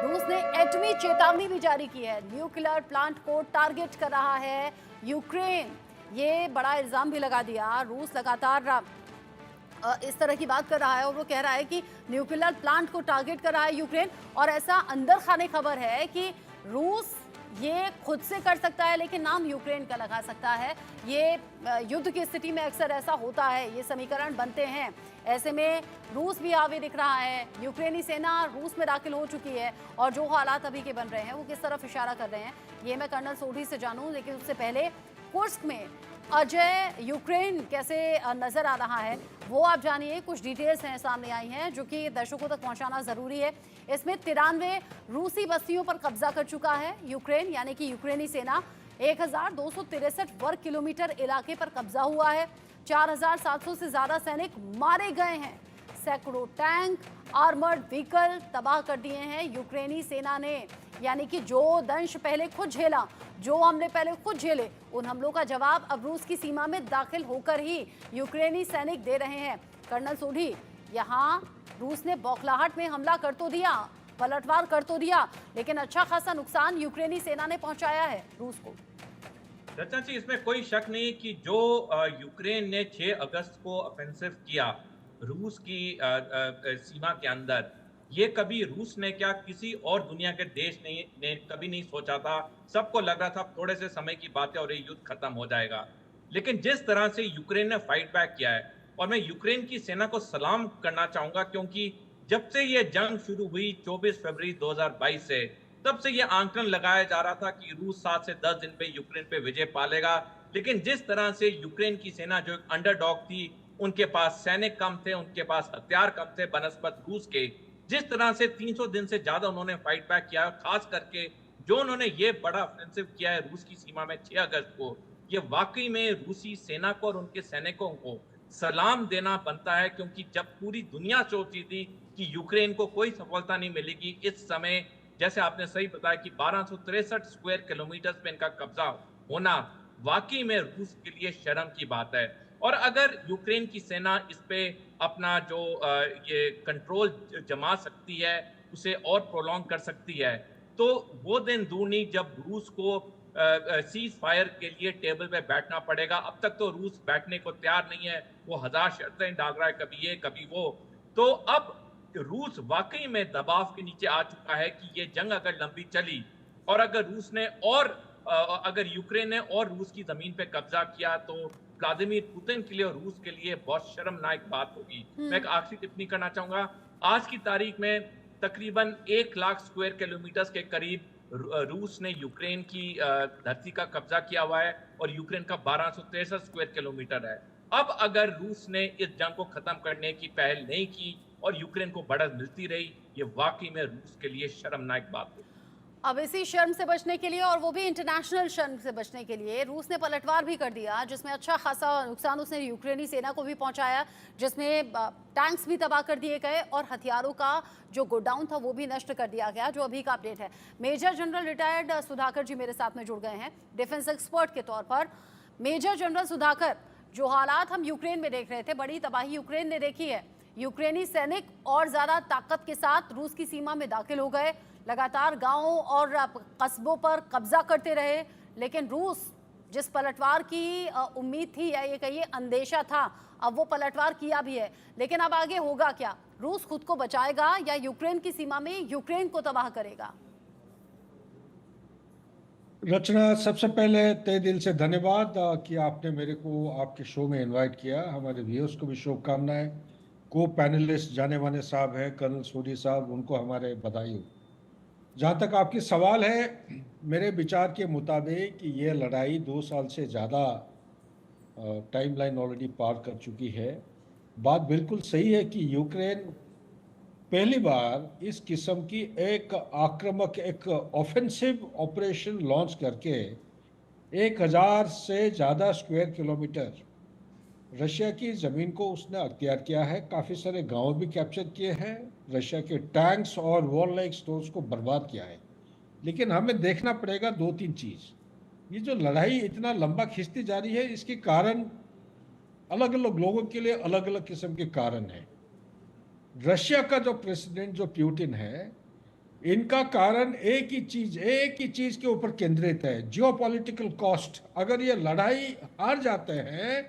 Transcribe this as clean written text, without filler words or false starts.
रूस ने एटमी चेतावनी भी जारी की है। न्यूक्लियर प्लांट को टारगेट कर रहा है यूक्रेन। ये बड़ा इल्जाम भी लगा दिया। रूस लगातार इस तरह की बात कर रहा है और वो कह रहा है कि न्यूक्लियर प्लांट को टारगेट कर रहा है यूक्रेन। और ऐसा अंदर खाने खबर है कि रूस ये खुद से कर सकता है लेकिन नाम यूक्रेन का लगा सकता है। ये युद्ध की स्थिति में अक्सर ऐसा होता है, ये समीकरण बनते हैं। ऐसे में रूस भी आगे दिख रहा है। यूक्रेनी सेना रूस में दाखिल हो चुकी है और जो हालात अभी के बन रहे हैं वो किस तरफ इशारा कर रहे हैं ये मैं कर्नल सोढी से जानूं। लेकिन उससे पहले कुर्स्क में अजय यूक्रेन कैसे नजर आ रहा है वो आप जानिए। कुछ डिटेल्स हैं सामने आई हैं जो कि दर्शकों तक पहुंचाना जरूरी है। इसमें 93 रूसी बस्तियों पर कब्जा कर चुका है यूक्रेन, यानी कि यूक्रेनी सेना। 1263 वर्ग किलोमीटर इलाके पर कब्जा हुआ है। 4700 से ज्यादा सैनिक मारे गए हैं। सैकड़ों टैंक, आर्मर्ड व्हीकल तबाह कर दिए हैं यूक्रेनी सेना ने। यानी कि जो दंश पहले खुद झेला, जो हमले पहले खुद झेले, उन हमलों का जवाब अब रूस की सीमा में दाखिल होकर ही यूक्रेनी सैनिक दे रहे हैं। कर्नल सोढी, यहाँ रूस ने बौखलाहट में हमला कर तो दिया, पलटवार कर तो दिया, लेकिन अच्छा खासा नुकसान यूक्रेनी सेना ने पहुंचाया है रूस को। रचना जी, इसमें कोई शक नहीं कि जो यूक्रेन ने 6 अगस्त को ऑफेंसिव किया रूस की सीमा के अंदर, ये कभी रूस ने क्या किसी और दुनिया के देश ने कभी नहीं सोचा था। सबको लग रहा था थोड़े से समय की बात है और ये युद्ध खत्म हो जाएगा। लेकिन जिस तरह से यूक्रेन ने फाइट बैक किया है, और मैं यूक्रेन की सेना को सलाम करना चाहूंगा, क्योंकि जब से ये जंग शुरू हुई 24 फरवरी 2022 से, तब से ये आंकलन लगाया जा रहा था कि रूस 7 से 10 दिन पे यूक्रेन पे विजय पालेगा। लेकिन जिस तरह से यूक्रेन की सेना जो एक अंडरडॉग थी, उनके पास सैनिक कम थे, उनके पास हथियार कम थे बनस्पत रूस के, जिस तरह से 300 दिन से ज्यादा उन्होंने फाइट बैक किया, खास करके जो उन्होंने ये बड़ा ऑफेंसिव किया है रूस की सीमा में 6 अगस्त को, ये वाकई में रूसी सेना को और उनके सैनिकों को सलाम देना बनता है। क्योंकि जब पूरी दुनिया सोचती थी कि यूक्रेन को कोई सफलता नहीं मिलेगी, इस समय जैसे आपने सही बताया कि 1263 स्क्वायर किलोमीटर पे इनका कब्जा होना वाकई में रूस के लिए शर्म की बात है। और अगर यूक्रेन की सेना इस पे अपना जो ये कंट्रोल जमा सकती है, उसे और प्रोलॉन्ग कर सकती है, तो वो दिन दूर नहीं जब रूस को सीज फायर के लिए टेबल पे बैठना पड़ेगा। अब तक तो रूस बैठने को तैयार नहीं है, वो हजार शर्तें डाल रहा है, कभी ये कभी वो। तो अब रूस वाकई में दबाव के नीचे आ चुका है कि ये जंग अगर लंबी चली और अगर रूस ने और अगर यूक्रेन ने और रूस की जमीन पे कब्जा किया, तो व्लादिमीर पुतिन के लिए और रूस के लिए बहुत शर्मनाक बात होगी। मैं एक आखिरी टिप्पणी करना चाहूंगा। आज की तारीख में तकरीबन 1 लाख स्क्वायर किलोमीटर के करीब रूस ने यूक्रेन की धरती का कब्जा किया हुआ है और यूक्रेन का 1263 स्क्वायर किलोमीटर है। अब अगर रूस ने इस जंग को खत्म करने की पहल नहीं की और यूक्रेन को बढ़त मिलती रही, ये वाकई में रूस के लिए शर्मनाक बात है। अब इसी शर्म से बचने के लिए, और वो भी इंटरनेशनल शर्म से बचने के लिए, रूस ने पलटवार भी कर दिया जिसमें अच्छा खासा नुकसान उसने यूक्रेनी सेना को भी पहुंचाया, जिसमें टैंक्स भी तबाह कर दिए गए और हथियारों का जो गोडाउन था वो भी नष्ट कर दिया गया। जो अभी का अपडेट है, मेजर जनरल रिटायर्ड सुधाकर जी मेरे साथ में जुड़ गए हैं डिफेंस एक्सपर्ट के तौर पर। मेजर जनरल सुधाकर, जो हालात हम यूक्रेन में देख रहे थे, बड़ी तबाही यूक्रेन ने देखी है। यूक्रेनी सैनिक और ज्यादा ताकत के साथ रूस की सीमा में दाखिल हो गए, लगातार गांवों और कस्बों पर कब्जा करते रहे। लेकिन रूस जिस पलटवार की उम्मीद थी, या ये कहिए अंदेशा था, अब वो पलटवार किया भी है। लेकिन अब आगे होगा क्या? रूस खुद को बचाएगा या यूक्रेन की सीमा में यूक्रेन को तबाह करेगा? रचना, सबसे पहले तहे दिल से धन्यवाद कि आपने मेरे को आपके शो में इनवाइट किया। हमारे व्यूअर्स को भी शुभकामनाएं। को पैनलिस्ट जाने माने साहब हैं कर्नल सोढी साहब, उनको हमारे बधाई हो। जहाँ तक आपकी सवाल है, मेरे विचार के मुताबिक ये लड़ाई 2 साल से ज़्यादा टाइमलाइन ऑलरेडी पार कर चुकी है। बात बिल्कुल सही है कि यूक्रेन पहली बार इस किस्म की एक आक्रामक, एक ऑफेंसिव ऑपरेशन लॉन्च करके 1000 से ज़्यादा स्क्वायर किलोमीटर रशिया की ज़मीन को उसने अख्तियार किया है। काफ़ी सारे गांव भी कैप्चर किए हैं, रशिया के टैंक्स और वॉर लाइक स्टोर्स को बर्बाद किया है। लेकिन हमें देखना पड़ेगा 2-3 चीज़। ये जो लड़ाई इतना लंबा खिंचती जा रही है, इसके कारण अलग अलग लोगों के लिए अलग अलग किस्म के कारण हैं। रशिया का जो प्रेसिडेंट जो पुतिन है, इनका कारण एक ही चीज के ऊपर केंद्रित है, जियोपॉलिटिकल कॉस्ट। अगर ये लड़ाई हार जाते हैं